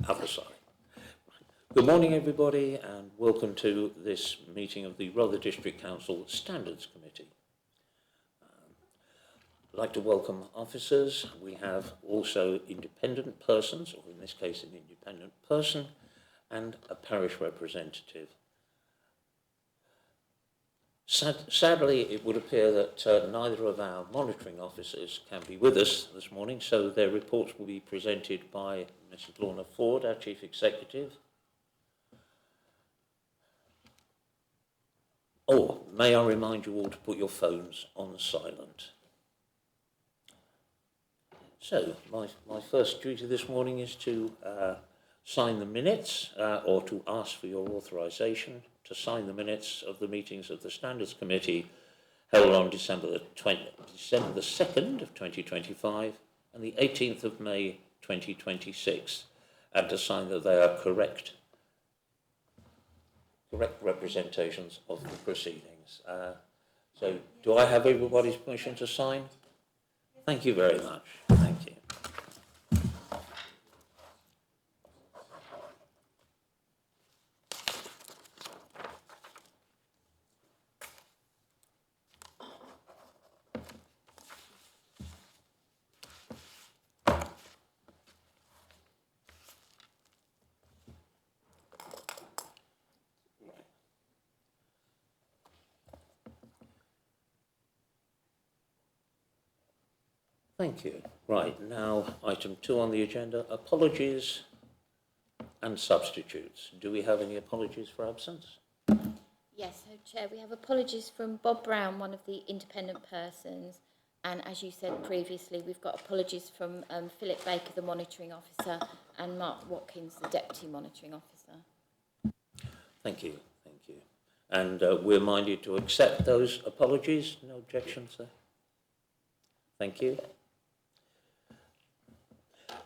Other side. Good morning, everybody, and welcome to this meeting of the Rother District Council Standards Committee. I'd like to welcome officers. We have also independent persons, or in this case an independent person, and a parish representative. Sadly, it would appear that neither of our monitoring officers can be with us this morning, so their reports will be presented by Mrs. Lorna Ford, our Chief Executive. Oh, may I remind you all to put your phones on silent. So, my first duty this morning is to sign the minutes, or to ask for your authorisation to sign the minutes of the meetings of the Standards Committee held on December the 2nd of 2025 and the 18th of May 2026, and to sign that they are correct representations of the proceedings. So, do I have everybody's permission to sign? Thank you very much. Thank you. Thank you. Right, now item 2 on the agenda, apologies and substitutes. Do we have any apologies for absence? Yes, so Chair, we have apologies from Bob Brown, one of the independent persons, and as you said previously, we've got apologies from Philip Baker, the monitoring officer, and Mark Watkins, the deputy monitoring officer. Thank you, thank you. And we're minded to accept those apologies. No objections there? Thank you.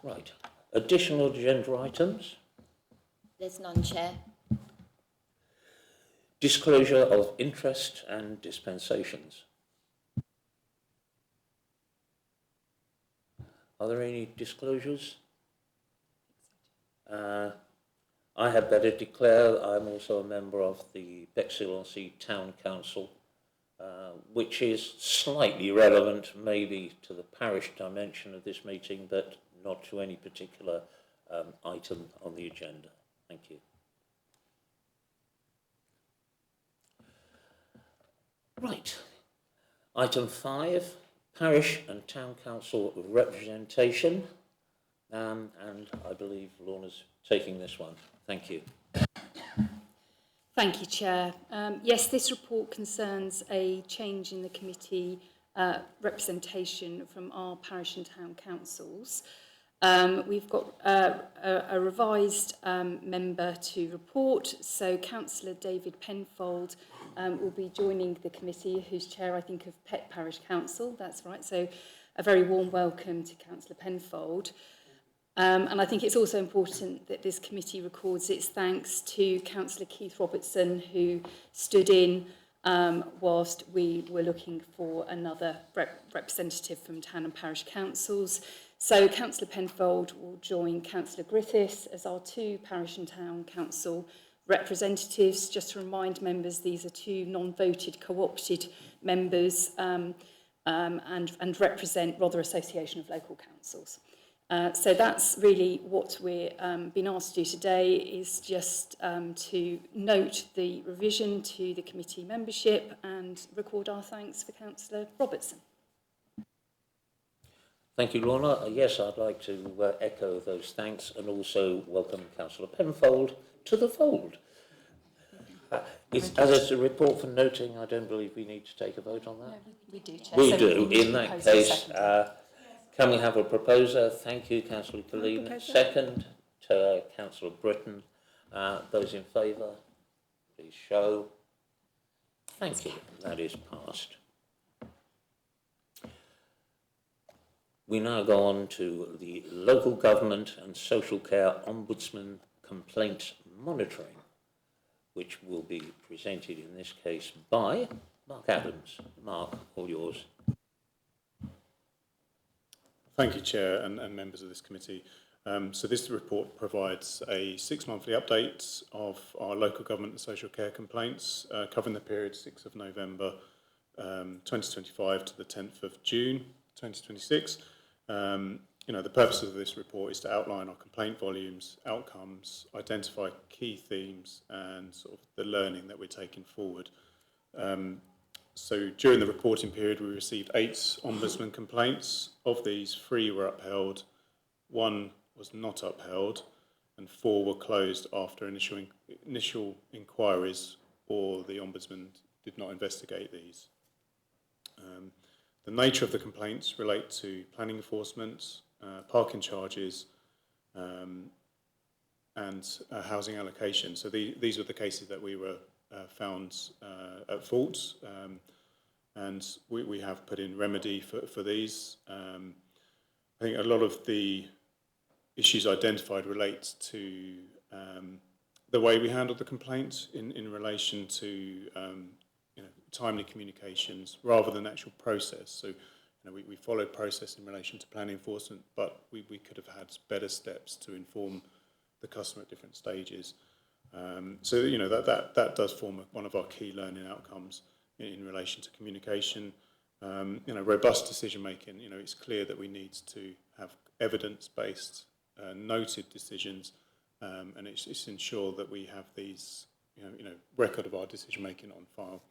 Right, additional agenda items. There's none, Chair. Disclosure of interest and dispensations. Are there any disclosures? I had better declare I'm also a member of the Bexhill-on-Sea Town Council, which is slightly relevant maybe to the parish dimension of this meeting, but not to any particular item on the agenda. Thank you. Right. Item 5, parish and town council representation. And I believe Lorna's taking this one. Thank you. Thank you, Chair. Yes, this report concerns a change in the committee representation from our parish and town councils. We've got a revised member to report, so Councillor David Penfold will be joining the committee, who's chair, I think, of Pett Parish Council, that's right, so a very warm welcome to Councillor Penfold. And I think it's also important that this committee records its thanks to Councillor Keith Robertson, who stood in whilst we were looking for another representative from town and parish councils. So Councillor Penfold will join Councillor Griffiths as our 2 parish and town council representatives. Just to remind members, these are 2 non-voted, co-opted members and represent Rother Association of Local Councils. So that's really what we're being asked to do today, is just to note the revision to the committee membership and record our thanks for Councillor Robertson. Thank you, Lorna. Yes, I'd like to echo those thanks and also welcome Councillor Penfold to the fold. As it's a report for noting, I don't believe we need to take a vote on that. No, we do, Chair. We so do. we In that case, can we have a proposer? Thank you, Councillor Colleen. Second to Councillor Britton. Those in favour, please show. Thank you. That is passed. We now go on to the Local Government and Social Care Ombudsman Complaint Monitoring, which will be presented in this case by Mark Adams. Mark, all yours. Thank you, Chair, and members of this committee. So this report provides a 6-monthly update of our local government and social care complaints, covering the period 6th of November 2025 to the 10th of June 2026. The purpose of this report is to outline our complaint volumes, outcomes, identify key themes, and sort of the learning that we're taking forward. So during the reporting period, we received 8 Ombudsman complaints. Of these, 3 were upheld, 1 was not upheld, and 4 were closed after initial inquiries, or the Ombudsman did not investigate these. The nature of the complaints relate to planning enforcement, parking charges, and housing allocation. So these were the cases that we were found at fault, and we have put in remedy for these. I think a lot of the issues identified relate to the way we handled the complaint in relation to timely communications rather than actual process. So we followed process in relation to planning enforcement, but we could have had better steps to inform the customer at different stages. So that does form one of our key learning outcomes in relation to communication. Robust decision making. It's clear that we need to have evidence-based, noted decisions, and it's ensure that we have these record of our decision making on file.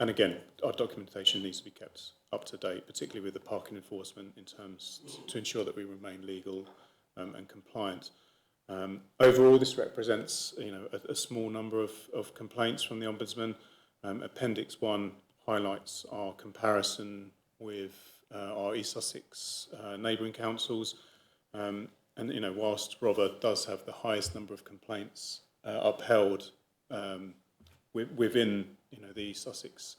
And again, our documentation needs to be kept up to date, particularly with the parking enforcement, in terms to ensure that we remain legal and compliant. Overall, this represents a small number of complaints from the Ombudsman. Appendix 1 highlights our comparison with our East Sussex neighbouring councils. And whilst Rother does have the highest number of complaints upheld within the East Sussex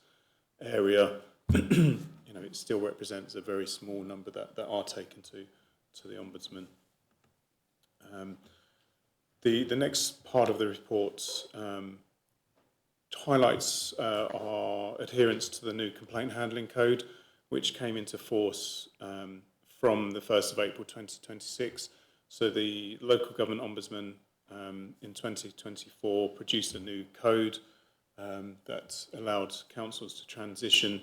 area, it still represents a very small number that are taken to the Ombudsman. The next part of the report highlights our adherence to the new complaint handling code, which came into force from the 1st of April 2026. So the local government ombudsman in 2024 produced a new code that allowed councils to transition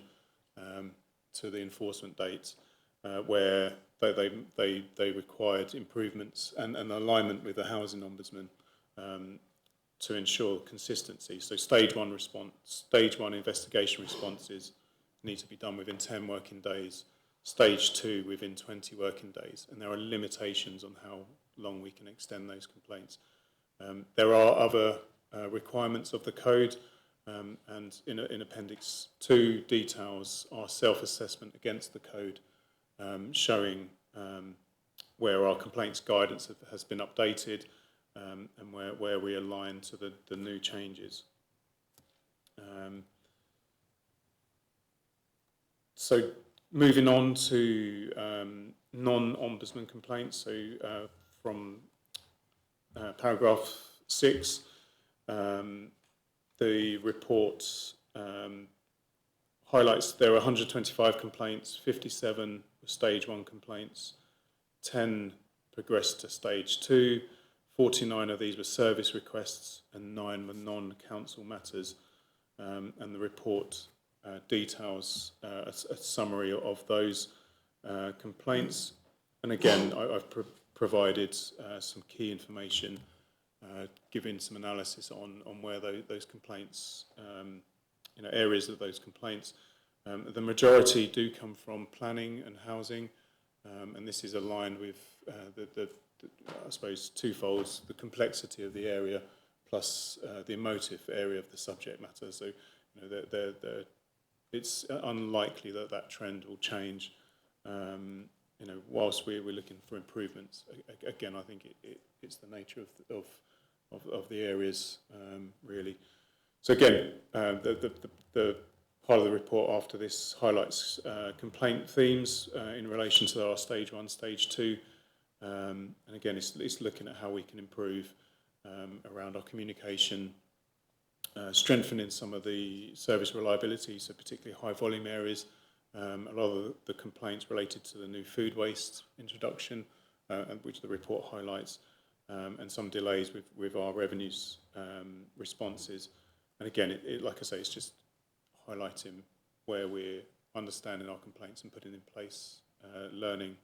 to the enforcement date, where they required improvements and alignment with the housing ombudsman to ensure consistency. So stage one investigation responses need to be done within 10 working days, stage 2 within 20 working days, and there are limitations on how long we can extend those complaints. There are other requirements of the code, and in Appendix 2 details our self-assessment against the code, showing where our complaints guidance has been updated, and where we align to the new changes. So moving on to non-ombudsman complaints, so from paragraph 6, the report highlights there are 125 complaints, 57 were stage 1 complaints, 10 progressed to stage 2, 49 of these were service requests, and 9 were non-council matters. And the report details a summary of those complaints. And again, I've provided some key information, giving some analysis on where those complaints, areas of those complaints. The majority do come from planning and housing, and this is aligned with I suppose twofolds: the complexity of the area plus the emotive area of the subject matter. So, it's unlikely that trend will change. Whilst we're looking for improvements, again, I think it's the nature of the areas, really. So again, the part of the report after this highlights complaint themes in relation to our stage 1, stage 2. And again, it's looking at how we can improve around our communication, strengthening some of the service reliability, so particularly high volume areas. A lot of the complaints related to the new food waste introduction, and which the report highlights, and some delays with our revenues responses. And again, like I say, it's just highlighting where we're understanding our complaints and putting in place learning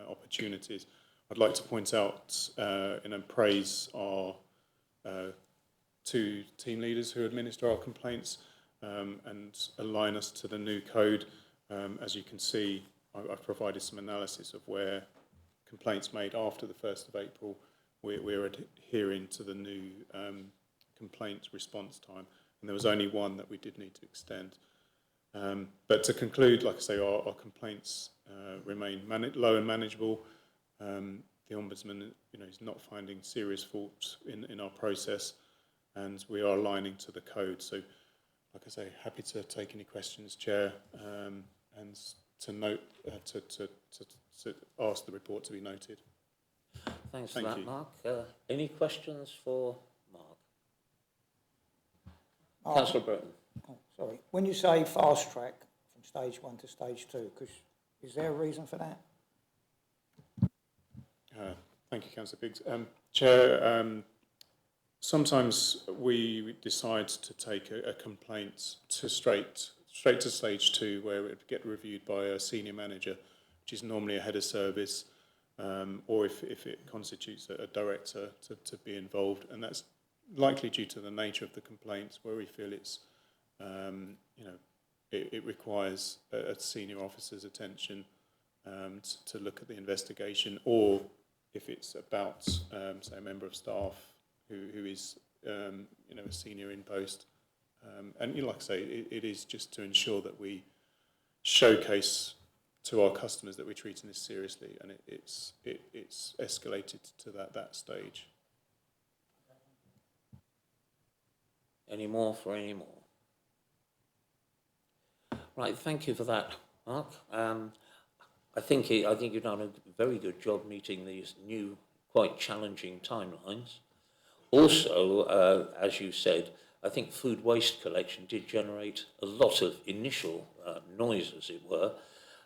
opportunities. I'd like to point out and praise our 2 team leaders who administer our complaints and align us to the new code. As you can see, I've provided some analysis of where complaints made after the 1st of April, we're adhering to the new complaints response time, and there was only one that we did need to extend. But to conclude, like I say, our complaints remain low and manageable. The Ombudsman, is not finding serious faults in our process, and we are aligning to the code. So, like I say, happy to take any questions, Chair, and to note to ask the report to be noted. Thanks for Thank that, you. Mark. Any questions for Mark? Mark, Councillor Burton. oh, sorry. When you say fast track from stage 1 to stage 2, is there a reason for that? Thank you, Councillor Biggs. Chair, sometimes we decide to take a complaint to straight to stage 2, where it would get reviewed by a senior manager, which is normally a head of service, or if it constitutes a director to be involved, and that's likely due to the nature of the complaints, where we feel it's, it requires a senior officer's attention to look at the investigation, or if it's about, say, a member of staff who is, a senior in post. And like I say, it is just to ensure that we showcase to our customers that we're treating this seriously, and it's escalated to that stage. Any more for any more? Right, thank you for that, Mark. I think you've done a very good job meeting these new, quite challenging timelines. Also, as you said, I think food waste collection did generate a lot of initial noise, as it were.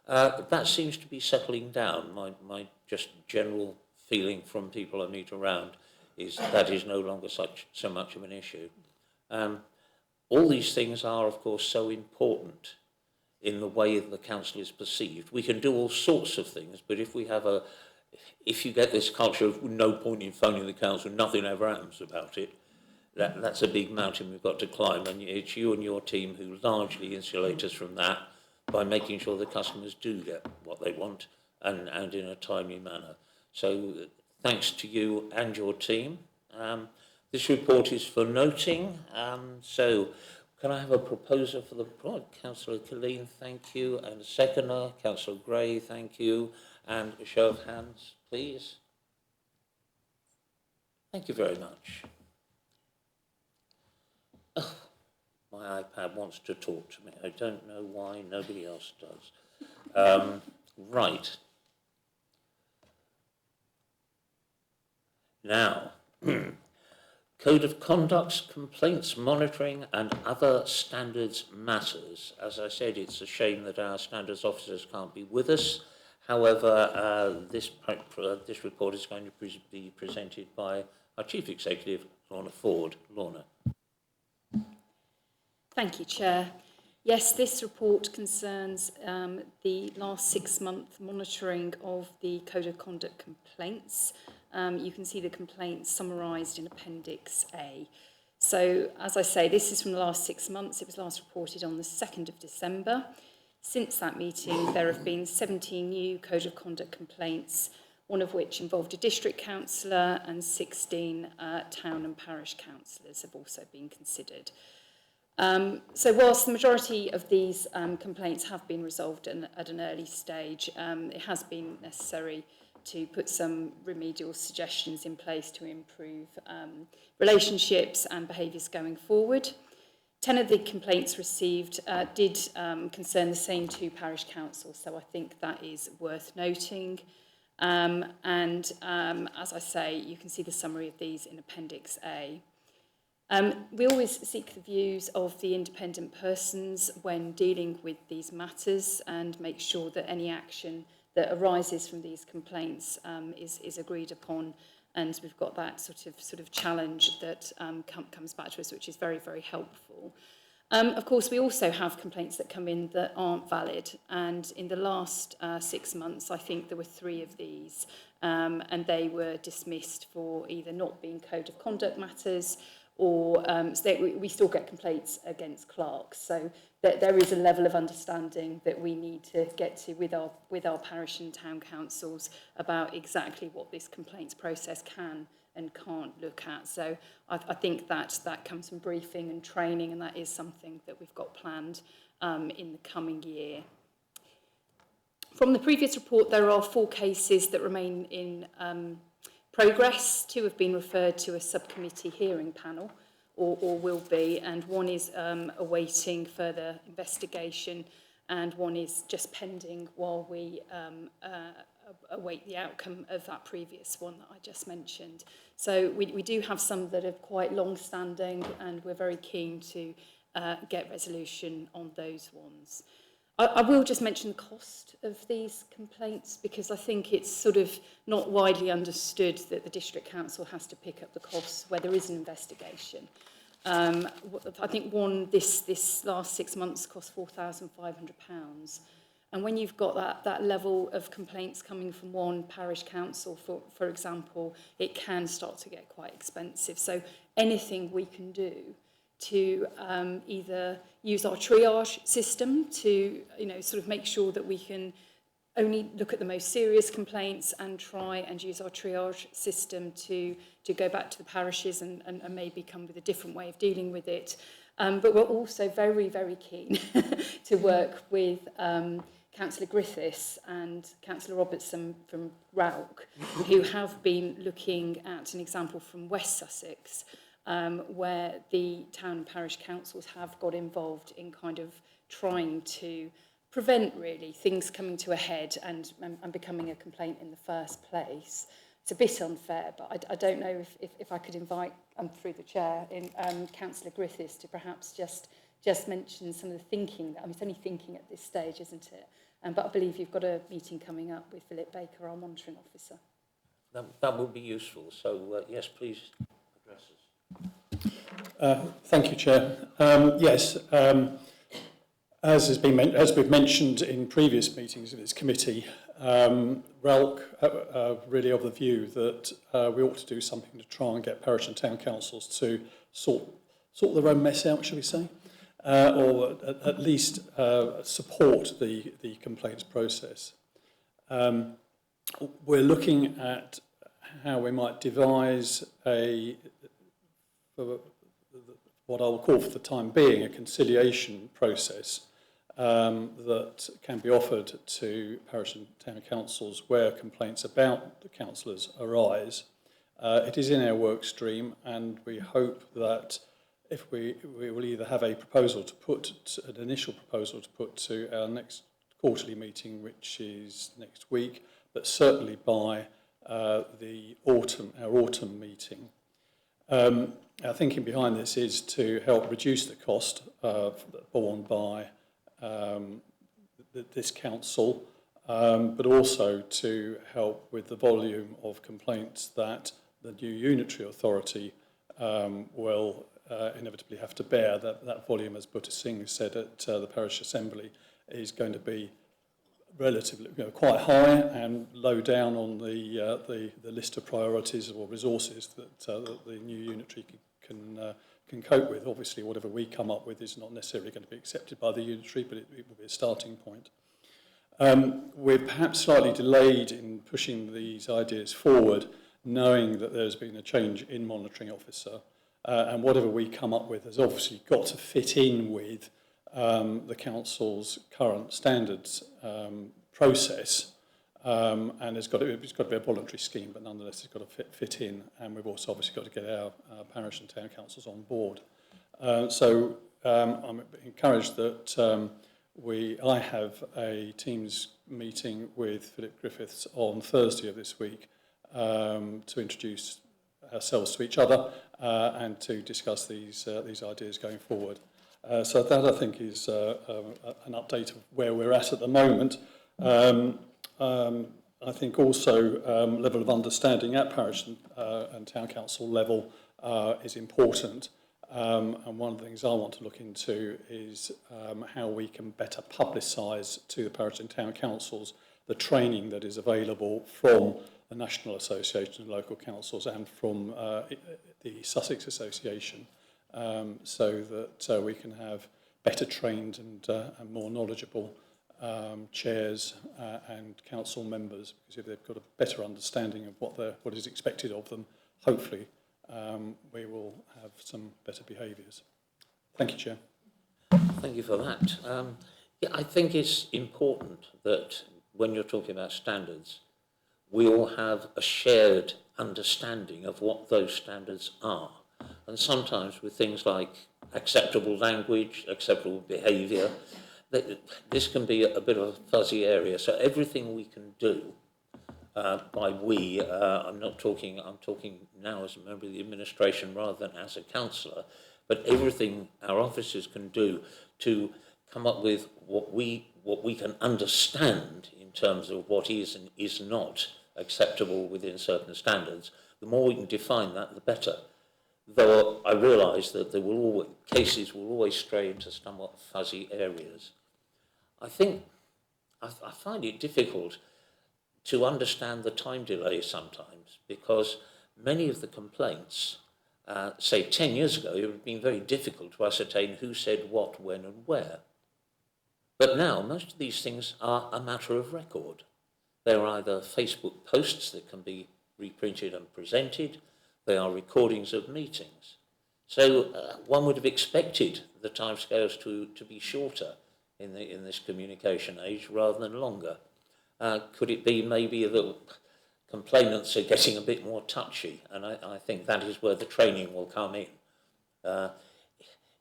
That seems to be settling down. My just general feeling from people I meet around is that is no longer so much of an issue. All these things are, of course, so important in the way that the council is perceived. We can do all sorts of things, but if you get this culture of no point in phoning the council, nothing ever happens about it, that's a big mountain we've got to climb, and it's you and your team who largely insulate us from that by making sure the customers do get what they want and in a timely manner. So thanks to you and your team. This report is for noting. So can I have a proposer for the report? Councillor Killeen, thank you. And a seconder, Councillor Gray, thank you. And a show of hands, please. Thank you very much. Oh, my iPad wants to talk to me. I don't know why, nobody else does. Right. Now, Code of Conducts, Complaints, Monitoring and Other Standards Matters. As I said, it's a shame that our standards officers can't be with us. However, this report is going to be presented by our Chief Executive, Lorna Ford. Lorna. Thank you, Chair. Yes, this report concerns the last 6-month monitoring of the Code of Conduct complaints. You can see the complaints summarised in Appendix A. So, as I say, this is from the last 6 months. It was last reported on the 2nd of December. Since that meeting, there have been 17 new Code of Conduct complaints, one of which involved a district councillor, and 16 town and parish councillors have also been considered. So whilst the majority of these complaints have been resolved at an early stage, it has been necessary to put some remedial suggestions in place to improve relationships and behaviours going forward. 10 of the complaints received did concern the same 2 parish councils, so I think that is worth noting. As I say, you can see the summary of these in Appendix A. We always seek the views of the independent persons when dealing with these matters and make sure that any action that arises from these complaints is agreed upon, and we've got that sort of challenge that comes back to us, which is very, very helpful. Of course, we also have complaints that come in that aren't valid, and in the last 6 months, I think there were 3 of these, and they were dismissed for either not being code of conduct matters, or we still get complaints against clerks. So there is a level of understanding that we need to get to with our parish and town councils about exactly what this complaints process can and can't look at. So I think that comes from briefing and training, and that is something that we've got planned in the coming year. From the previous report, there are 4 cases that remain in progress. 2 have been referred to a subcommittee hearing panel, or will be, and 1 is awaiting further investigation, and 1 is just pending while we await the outcome of that previous one that I just mentioned. So we do have some that are quite long-standing, and we're very keen to get resolution on those ones. I will just mention the cost of these complaints, because I think it's sort of not widely understood that the district council has to pick up the costs where there is an investigation. I think one this last 6 months cost £4,500. And when you've got that level of complaints coming from one parish council, for example, it can start to get quite expensive. So anything we can do to either use our triage system to, sort of make sure that we can only look at the most serious complaints and try and use our triage system to go back to the parishes and maybe come with a different way of dealing with it. But we're also very, very keen to work with Councillor Griffiths and Councillor Robertson from Rauch, who have been looking at an example from West Sussex, where the town and parish councils have got involved in kind of trying to prevent really things coming to a head and becoming a complaint in the first place. It's a bit unfair, but I don't know if I could invite, through the chair, Councillor Griffiths to perhaps just mention some of the thinking. It's only thinking at this stage, isn't it? But I believe you've got a meeting coming up with Philip Baker, our monitoring officer. That would be useful. So, yes, please address us. Thank you, Chair. Yes, as we've mentioned in previous meetings of this committee, Rauch really of the view that we ought to do something to try and get parish and town councils to sort their own mess out, shall we say, or at least support the complaints process. We're looking at how we might devise what I'll call for the time being a conciliation process that can be offered to parish and town councils where complaints about the councillors arise. It is in our work stream, and we hope that if we will either have a proposal to put, an initial proposal to put to our next quarterly meeting, which is next week, but certainly by our autumn meeting. Our thinking behind this is to help reduce the cost borne by this council, but also to help with the volume of complaints that the new unitary authority will inevitably have to bear. That volume, as Butta Singh said at the parish assembly, is going to be relatively quite high and low down on the list of priorities or resources that the new unitary can cope with. Obviously, whatever we come up with is not necessarily going to be accepted by the unitary, but it will be a starting point. We're perhaps slightly delayed in pushing these ideas forward, knowing that there's been a change in monitoring officer, and whatever we come up with has obviously got to fit in with the council's current standards process, and it's got to be a voluntary scheme, but nonetheless it's got to fit in, and we've also obviously got to get our parish and town councils on board. So I'm encouraged that I have a Teams meeting with Philip Griffiths on Thursday of this week to introduce ourselves to each other and to discuss these ideas going forward. So that, I think, is an update of where we're at the moment. I think also level of understanding at parish and town council level is important. And one of the things I want to look into is how we can better publicise to the parish and town councils the training that is available from the National Association of Local Councils and from the Sussex Association, so that we can have better trained and more knowledgeable chairs and council members, because if they've got a better understanding of what is expected of them, hopefully we will have some better behaviours. Thank you, Chair. Thank you for that. Yeah, I think it's important that when you're talking about standards, we all have a shared understanding of what those standards are. And sometimes with things like acceptable language, acceptable behaviour, this can be a bit of a fuzzy area. So everything we can do, by we, I'm talking now as a member of the administration rather than as a councillor, but everything our officers can do to come up with what we can understand in terms of what is and is not acceptable within certain standards, the more we can define that, the better. Though I realise that cases will always stray into somewhat fuzzy areas. I think I find it difficult to understand the time delay sometimes, because many of the complaints, say 10 years ago, it would have been very difficult to ascertain who said what, when and where. But now most of these things are a matter of record. They're either Facebook posts that can be reprinted and presented, they are recordings of meetings. So one would have expected the timescales to be shorter in this communication age rather than longer. Could it be maybe that complainants are getting a bit more touchy? And I think that is where the training will come in.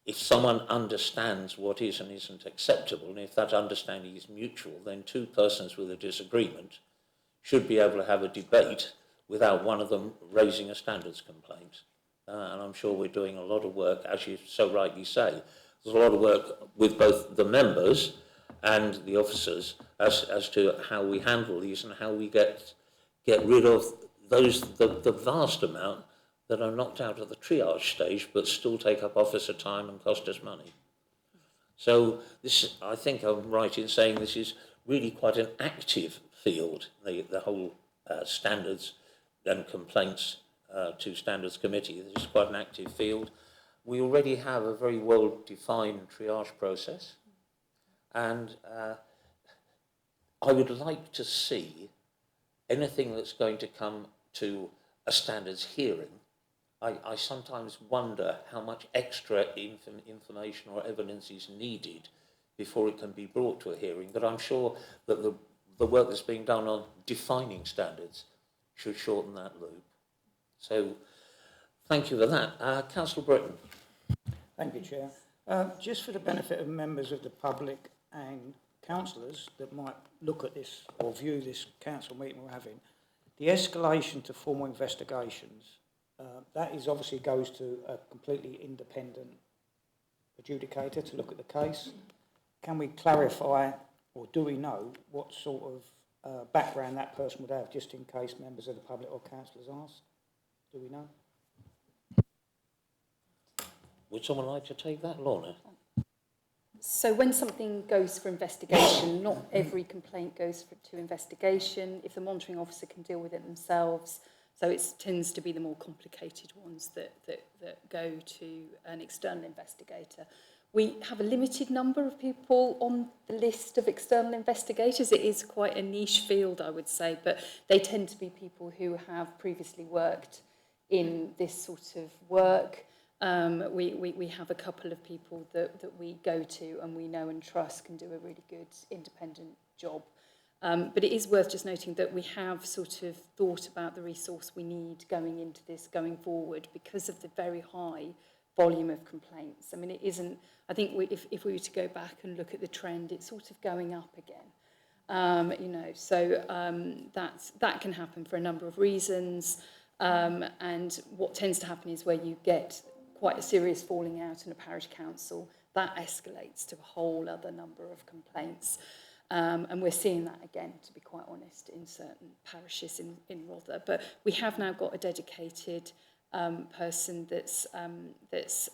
If someone understands what is and isn't acceptable, and if that understanding is mutual, then two persons with a disagreement should be able to have a debate without one of them raising a standards complaint. And I'm sure we're doing a lot of work, as you so rightly say. There's a lot of work with both the members and the officers as to how we handle these and how we get rid of the vast amount that are knocked out of the triage stage but still take up officer time and cost us money. So this, I think I'm right in saying this is really quite an active field, the whole standards and complaints to standards committee. This is quite an active field. We already have a very well-defined triage process, and I would like to see anything that's going to come to a standards hearing. I sometimes wonder how much extra information or evidence is needed before it can be brought to a hearing, but I'm sure that the work that's being done on defining standards should shorten that loop. So thank you for that. Councillor Britton. Thank you, Chair. Just for the benefit of members of the public and councillors that might look at this or view this council meeting we're having, the escalation to formal investigations, that is obviously goes to a completely independent adjudicator to look at the case. Can we clarify, or do we know, what sort of background that person would have, just in case members of the public or councillors ask? Do we know? Would someone like to take that, Lorna? So when something goes for investigation, not every complaint goes to investigation. If the monitoring officer can deal with it themselves, so it tends to be the more complicated ones that go to an external investigator. We have a limited number of people on the list of external investigators. It is quite a niche field, I would say, but they tend to be people who have previously worked in this sort of work. We have a couple of people that we go to and we know and trust can do a really good independent job. But it is worth just noting that we have sort of thought about the resource we need going into this going forward because of the very high volume of complaints. I mean, it isn't, I think if we were to go back and look at the trend, it's sort of going up again. You know, so that can happen for a number of reasons. And what tends to happen is where you get quite a serious falling out in a parish council, that escalates to a whole other number of complaints. And we're seeing that again, to be quite honest, in certain parishes in Rother. But we have now got a dedicated person that's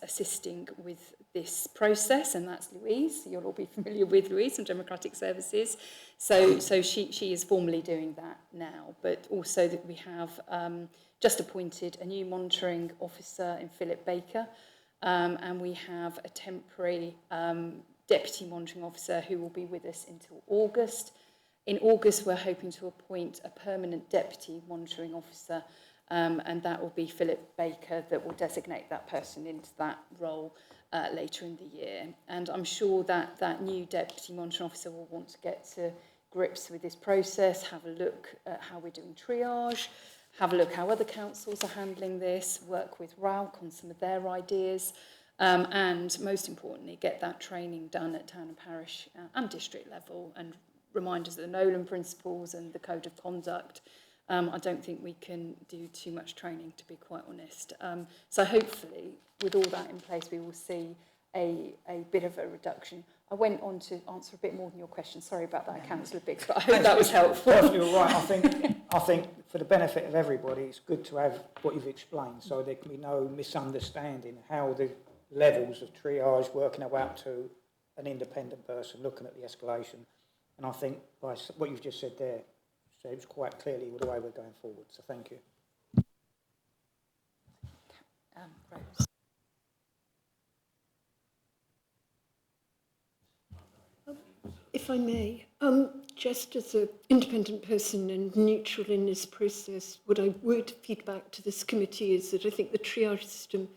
assisting with this process, and that's Louise. You'll all be familiar with Louise from Democratic Services. So she is formally doing that now, but also that we have just appointed a new monitoring officer in Philip Baker, and we have a temporary deputy monitoring officer who will be with us until August. In August, we're hoping to appoint a permanent deputy monitoring officer, and that will be Philip Baker that will designate that person into that role later in the year. And I'm sure that that new deputy monitoring officer will want to get to grips with this process, have a look at how we're doing triage, have a look how other councils are handling this, work with RALC on some of their ideas, and most importantly, get that training done at town and parish and district level, and remind us of the Nolan principles and the code of conduct. I don't think we can do too much training, to be quite honest. So hopefully, with all that in place, we will see a bit of a reduction. I went on to answer a bit more than your question. Sorry about that, Councillor Biggs, but I hope that was helpful. You're right. I think for the benefit of everybody, it's good to have what you've explained, so there can be no misunderstanding how the levels of triage working out to an independent person looking at the escalation. And I think by what you've just said there, shows quite clearly the way we're going forward. So thank you. Rose. If I may, just as an independent person and neutral in this process, what I would feed back to this committee is that I think the triage system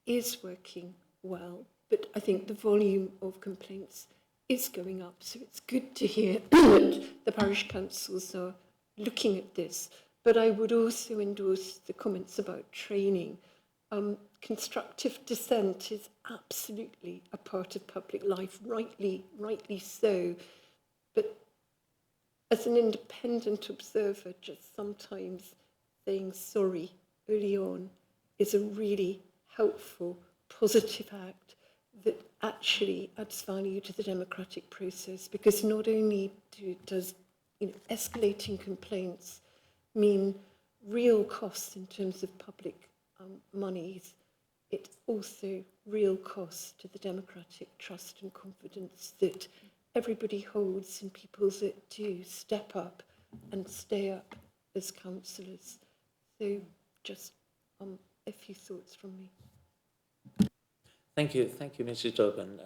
is working well, but I think the volume of complaints is going up. So it's good to hear that the parish councils are looking at this. But I would also endorse the comments about training. Constructive dissent is absolutely a part of public life, rightly so. But as an independent observer, just sometimes saying sorry early on is a really helpful, positive act that actually adds value to the democratic process, because not only does escalating complaints mean real costs in terms of public monies, it's also real costs to the democratic trust and confidence that everybody holds in people that do step up and stay up as councillors. So just a few thoughts from me. Thank you, Mrs. Duggan.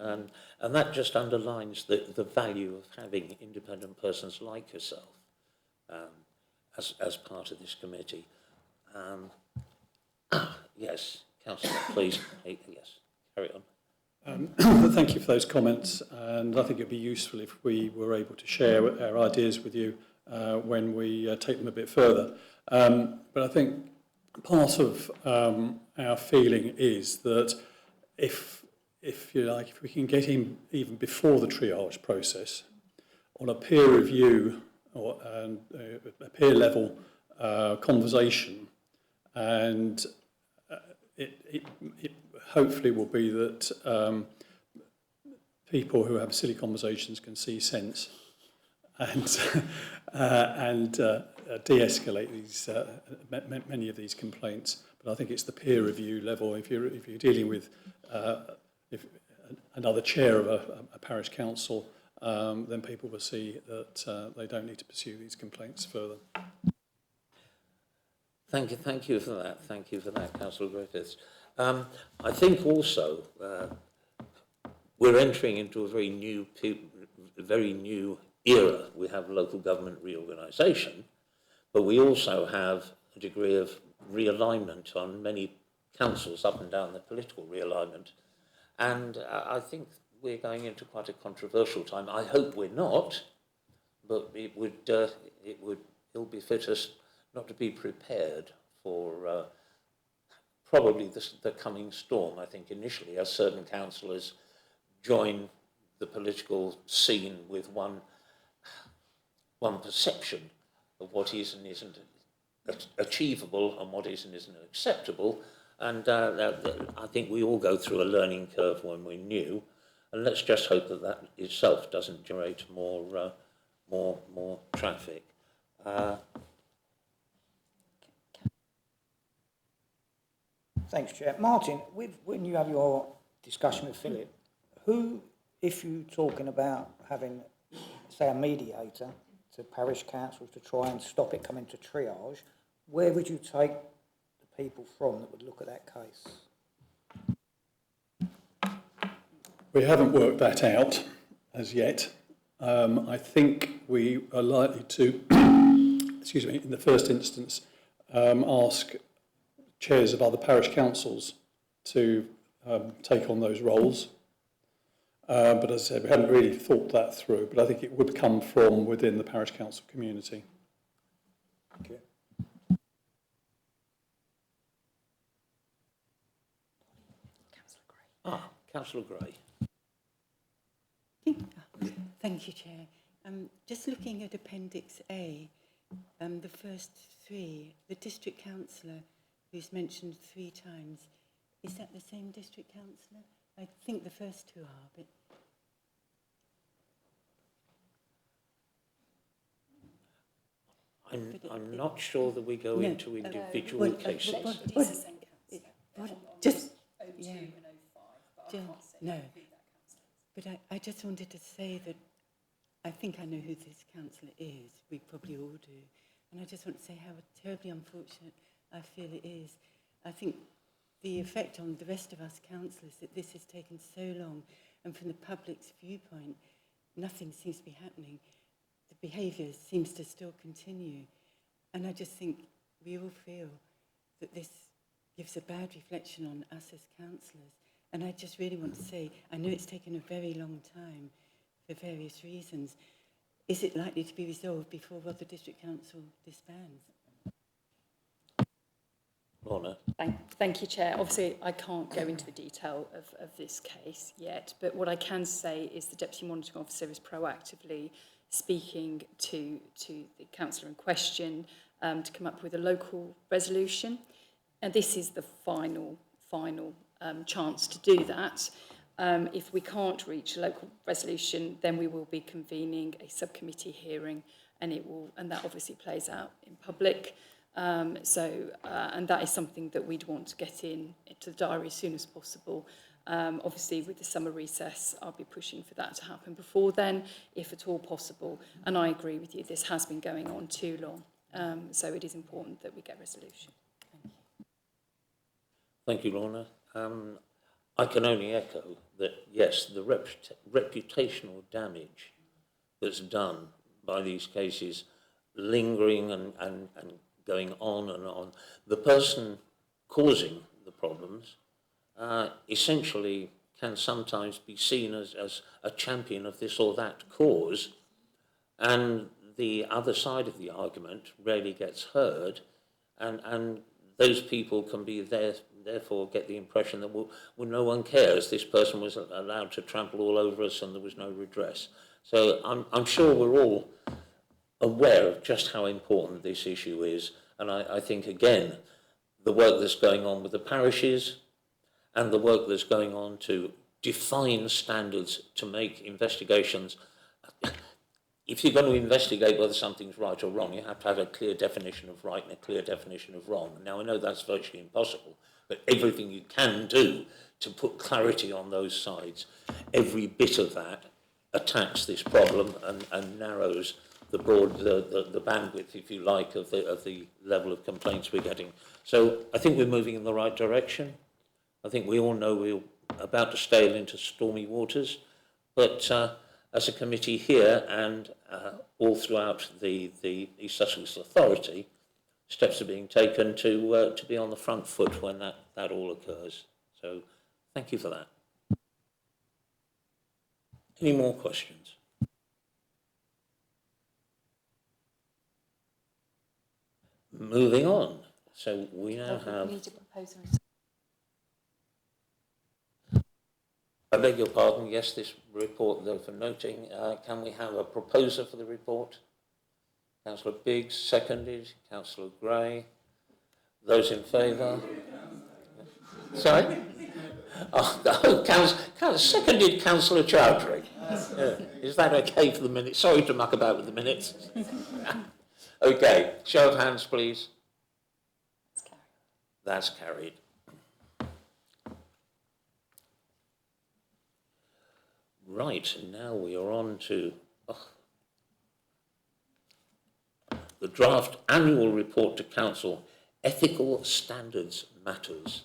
And that just underlines the value of having independent persons like yourself as part of this committee. Yes, Councillor, please. Yes, carry on. Thank you for those comments, and I think it'd be useful if we were able to share our ideas with you when we take them a bit further. But I think part of our feeling is that if you like, if we can get in even before the triage process on a peer review or a peer level conversation, and it hopefully will be that people who have silly conversations can see sense and de-escalate these many of these complaints. But I think it's the peer review level. If you're dealing with another chair of a parish council, then people will see that they don't need to pursue these complaints further. Thank you for that. Thank you for that, Councillor Griffiths. I think also we're entering into a very new era. We have local government reorganisation, but we also have a degree of realignment on many councils up and down the political realignment. And I think we're going into quite a controversial time. I hope we're not, but it will befit us not to be prepared for probably the coming storm. I think initially, as certain councillors join the political scene with one perception of what is and isn't achievable and what is and isn't acceptable. And I think we all go through a learning curve when we're new. And let's just hope that that itself doesn't generate more traffic. Thanks, Chair. Martin, when you have your discussion with Philip, who, if you're talking about having, say, a mediator to parish councils to try and stop it coming to triage, where would you take the people from that would look at that case? We haven't worked that out as yet. I think we are likely to, excuse me, in the first instance, ask chairs of other parish councils to take on those roles. But as I said, we haven't really thought that through, but I think it would come from within the parish council community. Thank you. Councillor Gray. Thank you, Chair. Just looking at Appendix A, the first three, the district councillor who's mentioned 3 times, is that the same district councillor? I think the first 2 are, but... I'm not sure that we go into individual cases. No, but I just wanted to say that I think I know who this councillor is. We probably all do. And I just want to say how terribly unfortunate I feel it is. I think the effect on the rest of us councillors that this has taken so long, and from the public's viewpoint, nothing seems to be happening. The behaviour seems to still continue. And I just think we all feel that this gives a bad reflection on us as councillors. And I just really want to say, I know it's taken a very long time for various reasons. Is it likely to be resolved before Rother District Council disbands? Lorna. Thank you, Chair. Obviously, I can't go into the detail of this case yet, but what I can say is the Deputy Monitoring Officer is proactively speaking to the councillor in question to come up with a local resolution. And this is the final chance to do that. If we can't reach a local resolution, then we will be convening a subcommittee hearing, and that obviously plays out in public. And that is something that we'd want to get into the diary as soon as possible. Obviously, with the summer recess, I'll be pushing for that to happen before then, if at all possible. And I agree with you, this has been going on too long. So it is important that we get resolution. Thank you, Lorna. I can only echo that, yes, the reputational damage that's done by these cases lingering and going on and on. The person causing the problems essentially can sometimes be seen as a champion of this or that cause, and the other side of the argument rarely gets heard, and those people can be there, therefore get the impression that, well, no one cares, this person was allowed to trample all over us and there was no redress. So I'm sure we're all aware of just how important this issue is, and I think, again, the work that's going on with the parishes and the work that's going on to define standards to make investigations. If you're going to investigate whether something's right or wrong, you have to have a clear definition of right and a clear definition of wrong. Now, I know that's virtually impossible, but everything you can do to put clarity on those sides, every bit of that attacks this problem and narrows the bandwidth, if you like, of the level of complaints we're getting. So I think we're moving in the right direction. I think we all know we're about to sail into stormy waters, but as a committee here and all throughout the East Sussex Authority, steps are being taken to be on the front foot when that all occurs. So thank you for that. Any more questions? Moving on. So we now have... I beg your pardon, yes, this report, though, for noting, can we have a proposer for the report? Councillor Biggs, seconded. Councillor Gray. Those in favour? Sorry? Seconded Councillor Chowdhury. Yeah. Is that okay for the minutes? Sorry to muck about with the minutes. Okay, show of hands, please. That's carried. Right, now we are on to the draft annual report to Council, Ethical Standards Matters.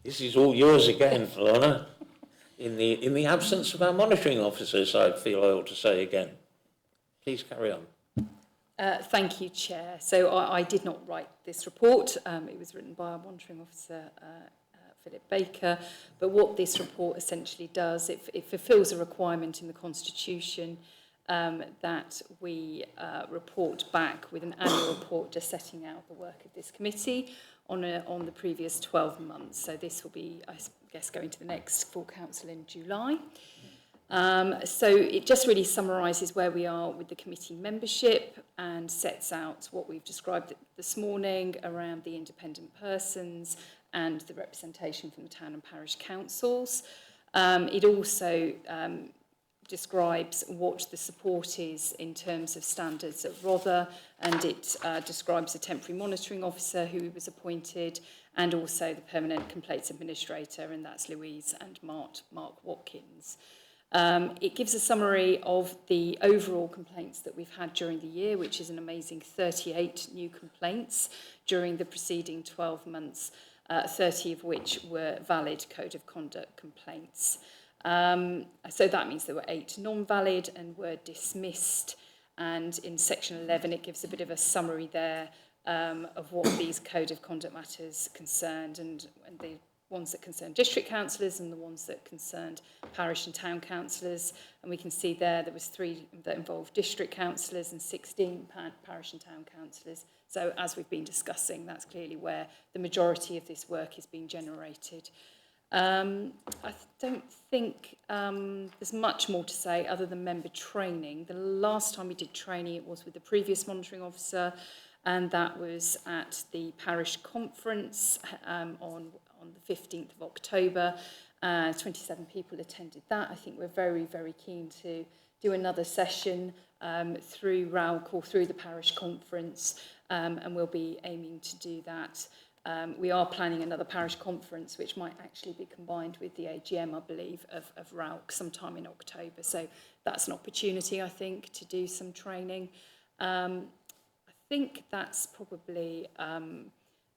This is all yours again, Lorna. In the absence of our monitoring officers, I feel I ought to say again. Please carry on. Thank you, Chair. So I did not write this report. It was written by our monitoring officer, Philip Baker. But what this report essentially does, it fulfills a requirement in the Constitution that we report back with an annual report just setting out the work of this committee on the previous 12 months. So this will be, I guess, going to the next full council in July. So it just really summarises where we are with the committee membership and sets out what we've described this morning around the independent persons and the representation from the town and parish councils. It also describes what the support is in terms of standards at Rother, and it describes a temporary monitoring officer who was appointed, and also the permanent complaints administrator, and that's Louise and Mark Watkins. It gives a summary of the overall complaints that we've had during the year, which is an amazing 38 new complaints during the preceding 12 months, 30 of which were valid code of conduct complaints. So that means there were 8 non-valid and were dismissed. And in section 11, it gives a bit of a summary there of what these code of conduct matters concerned, and the ones that concern district councillors and the ones that concerned parish and town councillors. And we can see there was 3 that involved district councillors and 16 parish and town councillors. So as we've been discussing, that's clearly where the majority of this work is being generated. I don't think there's much more to say other than member training. The last time we did training, it was with the previous monitoring officer, and that was at the parish conference on the 15th of October. 27 people attended that. I think we're very, very keen to do another session through RALC or through the parish conference, and we'll be aiming to do that. We are planning another parish conference, which might actually be combined with the AGM, I believe, of RALC sometime in October. So that's an opportunity, I think, to do some training. I think that's probably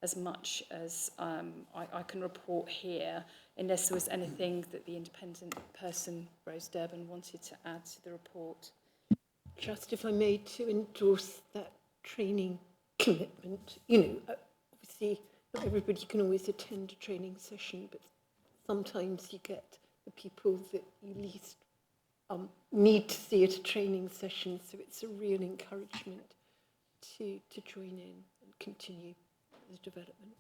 as much as I can report here, unless there was anything that the independent person, Rose Durbin, wanted to add to the report. Just if I may, to endorse that training commitment. You know, obviously not everybody can always attend a training session, but sometimes you get the people that you least need to see at a training session, so it's a real encouragement to join in and continue the development.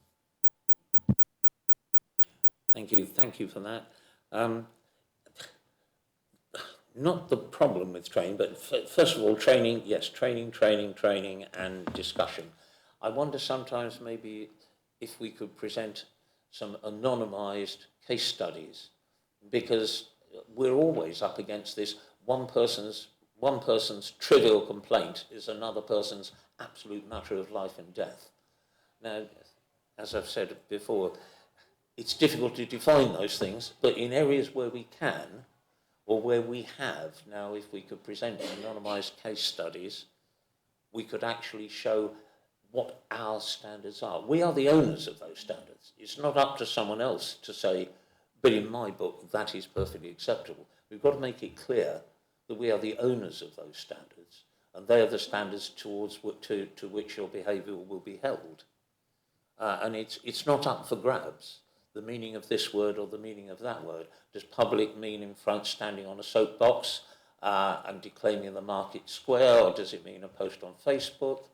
Thank you for that. Not the problem with training, but first of all, training, yes, training and discussion. I wonder sometimes maybe if we could present some anonymised case studies, because we're always up against this one person's trivial complaint is another person's absolute matter of life and death. Now, as I've said before, it's difficult to define those things, but in areas where we can, or where we have, now if we could present anonymised case studies, we could actually show what our standards are. We are the owners of those standards. It's not up to someone else to say, but in my book, that is perfectly acceptable. We've got to make it clear that we are the owners of those standards, and they are the standards to which your behaviour will be held. And it's not up for grabs, the meaning of this word or the meaning of that word. Does public mean in front standing on a soapbox and declaiming the market square, or does it mean a post on Facebook?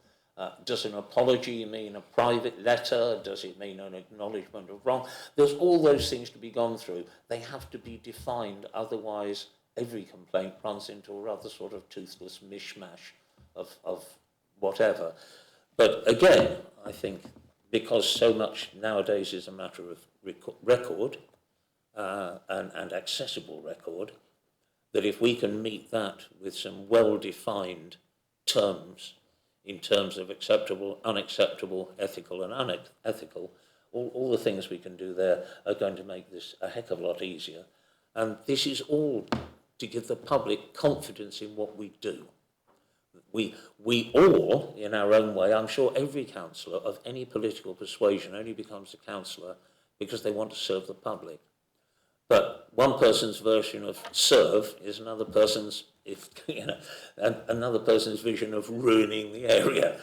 Does an apology mean a private letter? Does it mean an acknowledgement of wrong? There's all those things to be gone through. They have to be defined, otherwise every complaint runs into a rather sort of toothless mishmash of whatever. But again, I think because so much nowadays is a matter of record, and accessible record, that if we can meet that with some well-defined terms in terms of acceptable, unacceptable, ethical and unethical, all the things we can do there are going to make this a heck of a lot easier. And this is all to give the public confidence in what we do. We all, in our own way, I'm sure every councillor of any political persuasion only becomes a councillor because they want to serve the public. But one person's version of serve is another person's, another person's vision of ruining the area.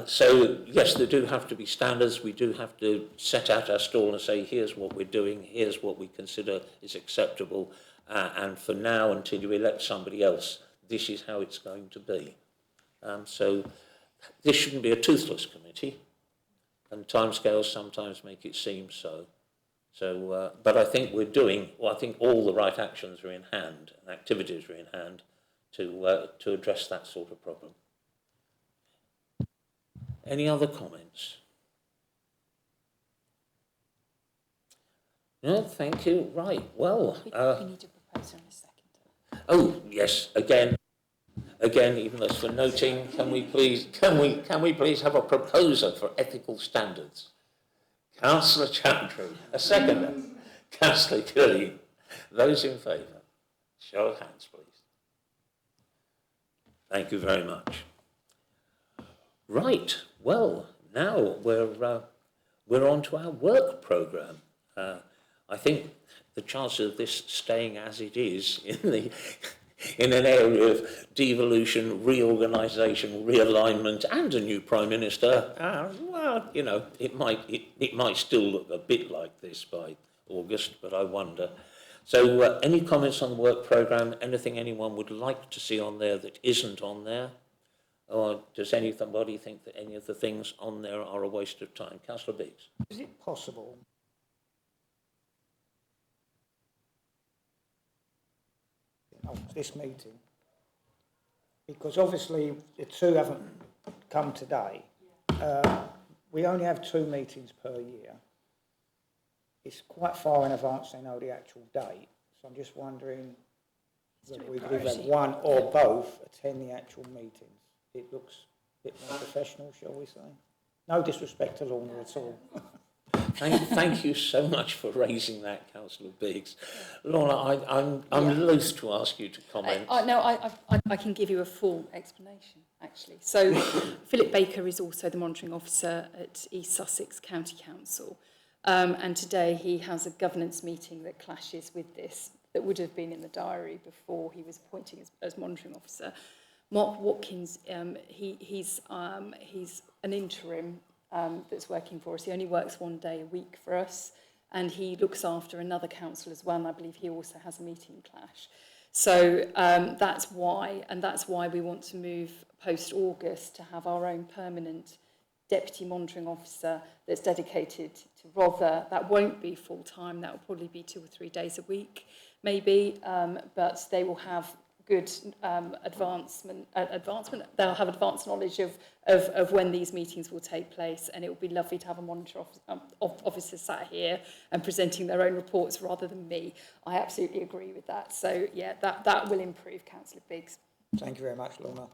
So yes, there do have to be standards. We do have to set out our stall and say, here's what we're doing, here's what we consider is acceptable, and for now, until you elect somebody else, this is how it's going to be. So this shouldn't be a toothless committee, and timescales sometimes make it seem so. So, but I think we're doing, well, I think all the right actions are in hand and activities are in hand to address that sort of problem. Any other comments? No, thank you. Right, well. We need a proposal in a second. Oh, yes, again, even as for noting, can we please have a proposer for ethical standards? Councillor Chantry, a seconder. Councillor Green. Those in favour? Show of hands, please. Thank you very much. Right, well, now we're on to our work programme. I think the chances of this staying as it is in an area of devolution, reorganisation, realignment, and a new Prime Minister, well, you know, it might still look a bit like this by August, but I wonder. So any comments on the work programme, anything anyone would like to see on there that isn't on there? Or does anybody think that any of the things on there are a waste of time? Councillor Biggs. Is it possible of this meeting, because obviously the two haven't come today, we only have 2 meetings per year. It's quite far in advance they know the actual date, so I'm just wondering whether we could either have one or both attend the actual meetings. It looks a bit more professional, shall we say? No disrespect to Lorna at all. Thank you so much for raising that, Councillor Biggs. Lorna, I'm loath to ask you to comment. I can give you a full explanation, actually. So Philip Baker is also the monitoring officer at East Sussex County Council. And today he has a governance meeting that clashes with this, that would have been in the diary before he was appointed as monitoring officer. Mark Watkins, he's an interim that's working for us. He only works 1 day a week for us, and he looks after another council as well, and I believe he also has a meeting clash. So that's why we want to move post-August to have our own permanent deputy monitoring officer that's dedicated to Rother. That won't be full-time, that will probably be 2 or 3 days a week, maybe, but they will have good advancement. They'll have advanced knowledge of when these meetings will take place, and it would be lovely to have a monitor officer sat here and presenting their own reports rather than me. I absolutely agree with that. So yeah, that will improve, Councillor Biggs. Thank you very much, Lorna.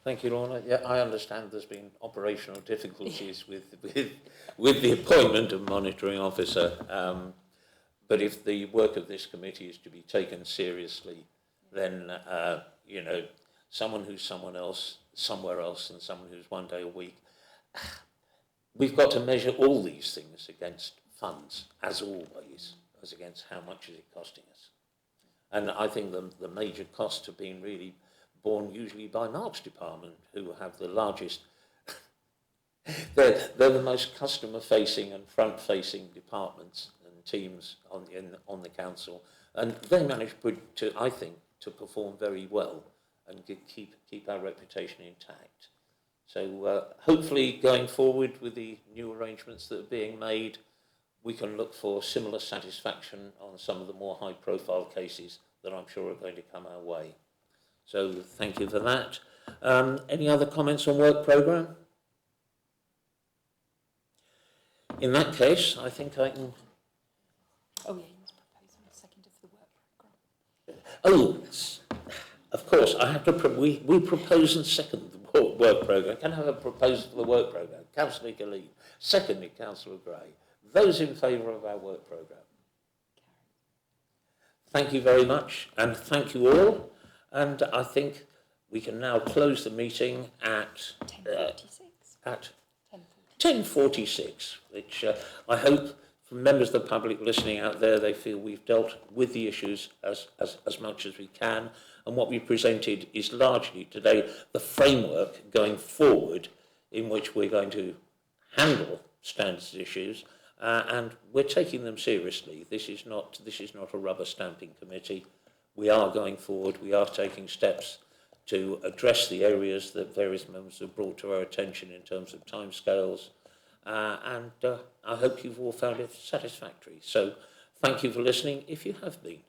Thank you, Lorna. Yeah, I understand there's been operational difficulties with the appointment of monitoring officer, but if the work of this committee is to be taken seriously, then, you know, someone who's someone else, somewhere else, and someone who's 1 day a week, we've got to measure all these things against funds, as always, as against how much is it costing us. And I think the major costs have been really borne usually by Mark's department, who have the largest, they're the most customer-facing and front-facing departments and teams on the council, and they manage to, I think, to perform very well and keep our reputation intact. So hopefully going forward with the new arrangements that are being made, we can look for similar satisfaction on some of the more high-profile cases that I'm sure are going to come our way. So thank you for that. Any other comments on work programme? In that case, I think I can... Oh, yeah. Of course, I have to. We propose and second the work programme. Can I have a proposal for the work programme? Councillor Galeen. Secondly, Councillor Gray. Those in favour of our work programme? Thank you very much, and thank you all. And I think we can now close the meeting at 10:46, which I hope from members of the public listening out there, they feel we've dealt with the issues as much as we can. And what we presented is largely today the framework going forward in which we're going to handle standards issues, and we're taking them seriously. This is not a rubber stamping committee. We are going forward. We are taking steps to address the areas that various members have brought to our attention in terms of timescales, and I hope you've all found it satisfactory. So thank you for listening, if you have been.